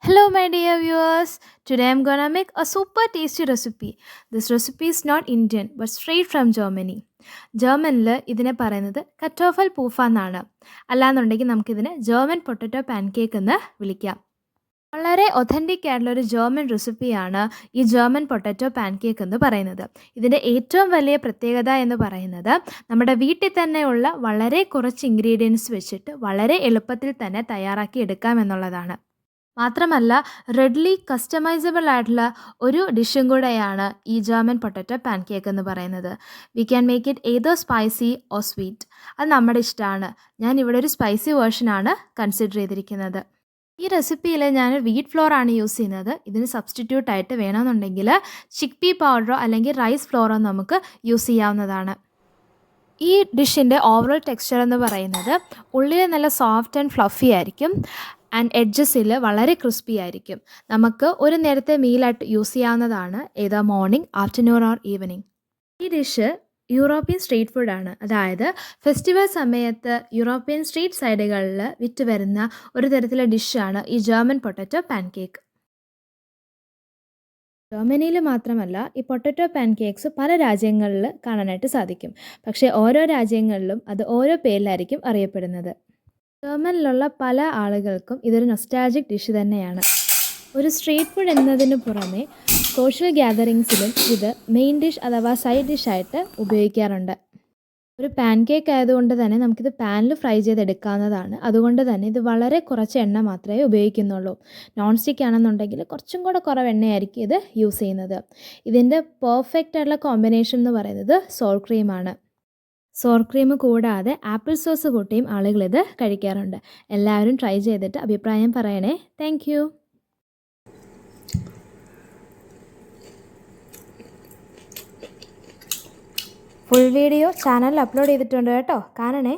Hello, my dear viewers. Today I'm gonna make a super tasty recipe. This recipe is not Indian but straight from Germany. ജർമ്മനിൽ ഇതിനെ പറയുന്നത് കറ്റോഫൽ പൂഫ എന്നാണ്. അല്ലാന്നുണ്ടെങ്കിൽ നമുക്കിതിനെ German potato pancake എന്ന് വിളിക്കാം. വളരെ ഒഥൻറ്റിക് ആയിട്ടുള്ള ഒരു ജർമ്മൻ റെസിപ്പിയാണ് ഈ ജർമ്മൻ പൊട്ടറ്റോ പാൻകേക്ക് എന്ന് പറയുന്നത്. ഇതിൻ്റെ ഏറ്റവും വലിയ പ്രത്യേകത എന്ന് പറയുന്നത് നമ്മുടെ വീട്ടിൽ തന്നെയുള്ള വളരെ കുറച്ച് ഇൻഗ്രീഡിയൻസ് വെച്ചിട്ട് വളരെ എളുപ്പത്തിൽ തന്നെ തയ്യാറാക്കി എടുക്കാം എന്നുള്ളതാണ്. മാത്രമല്ല റെഡ്ലി കസ്റ്റമൈസബിൾ ആയിട്ടുള്ള ഒരു ഡിഷും കൂടെയാണ് ഈ ജർമ്മൻ പൊട്ടറ്റോ പാൻകേക്ക് എന്ന് പറയുന്നത്. We can make it either spicy or sweet. അത് നമ്മുടെ ഇഷ്ടമാണ്. ഞാൻ ഇവിടെ ഒരു സ്പൈസി വേർഷനാണ് കൺസിഡർ ചെയ്തിരിക്കുന്നത്. ഈ റെസിപ്പിയിൽ ഞാൻ വീറ്റ് ഫ്ലോർ ആണ് യൂസ് ചെയ്യുന്നത്. ഇതിന് സബ്സ്റ്റിറ്റ്യൂട്ട് ആയിട്ട് വേണമെന്നുണ്ടെങ്കിൽ ചിക്ക് പീ പൗഡറോ അല്ലെങ്കിൽ റൈസ് ഫ്ലോറോ നമുക്ക് യൂസ് ചെയ്യാവുന്നതാണ്. ഈ ഡിഷിൻ്റെ ഓവറോൾ ടെക്സ്ചർ എന്ന് പറയുന്നത് ഉള്ളിൽ നല്ല സോഫ്റ്റ് ആൻഡ് ഫ്ലഫി ആയിരിക്കും ആൻഡ് എഡ്ജസിൽ വളരെ ക്രിസ്പി ആയിരിക്കും. നമുക്ക് ഒരു നേരത്തെ മീലായിട്ട് യൂസ് ചെയ്യാവുന്നതാണ്, ഏതാ മോർണിംഗ്, ആഫ്റ്റർനൂൺ ഓർ ഈവനിങ്. ഈ ഡിഷ് യൂറോപ്യൻ സ്ട്രീറ്റ് ഫുഡാണ്. അതായത് ഫെസ്റ്റിവൽ സമയത്ത് യൂറോപ്യൻ സ്ട്രീറ്റ് സൈഡുകളിൽ വിറ്റ് വരുന്ന ഒരു തരത്തിലുള്ള ഡിഷാണ് ഈ ജർമ്മൻ പൊട്ടറ്റോ പാൻകേക്ക്. ജർമ്മനിയിൽ മാത്രമല്ല ഈ പൊട്ടറ്റോ പാൻകേക്ക്സ് പല രാജ്യങ്ങളിൽ കാണാനായിട്ട് സാധിക്കും. പക്ഷേ ഓരോ രാജ്യങ്ങളിലും അത് ഓരോ പേരിലായിരിക്കും അറിയപ്പെടുന്നത്. ജർമ്മനിലുള്ള പല ആളുകൾക്കും ഇതൊരു നൊസ്റ്റാൾജിക് ഡിഷ് തന്നെയാണ്. ഒരു സ്ട്രീറ്റ് ഫുഡ് എന്നതിന് പുറമെ സോഷ്യൽ ഗ്യാതറിങ്സിലും ഇത് മെയിൻ ഡിഷ് അഥവാ സൈഡ് ഡിഷായിട്ട് ഉപയോഗിക്കാറുണ്ട്. ഒരു പാൻകേക്ക് ആയതുകൊണ്ട് തന്നെ നമുക്കിത് പാനിൽ ഫ്രൈ ചെയ്തെടുക്കാവുന്നതാണ്. അതുകൊണ്ട് തന്നെ ഇത് വളരെ കുറച്ച് എണ്ണ മാത്രമേ ഉപയോഗിക്കുന്നുള്ളൂ. നോൺ സ്റ്റിക്ക് ആണെന്നുണ്ടെങ്കിൽ കുറച്ചും കൂടെ കുറവ് എണ്ണയായിരിക്കും ഇത് യൂസ് ചെയ്യുന്നത്. ഇതിൻ്റെ പെർഫെക്റ്റ് ആയിട്ടുള്ള കോമ്പിനേഷൻ എന്ന് പറയുന്നത് സോർ ക്രീമാണ്. സോർ ക്രീം കൂടാതെ ആപ്പിൾ സോസ് കൂട്ടിയും ആളുകളിത് കഴിക്കാറുണ്ട്. എല്ലാവരും ട്രൈ ചെയ്തിട്ട് അഭിപ്രായം പറയണേ. Thank you. ഫുൾ വീഡിയോ ചാനലിൽ അപ്ലോഡ് ചെയ്തിട്ടുണ്ട് കേട്ടോ, കാണണേ.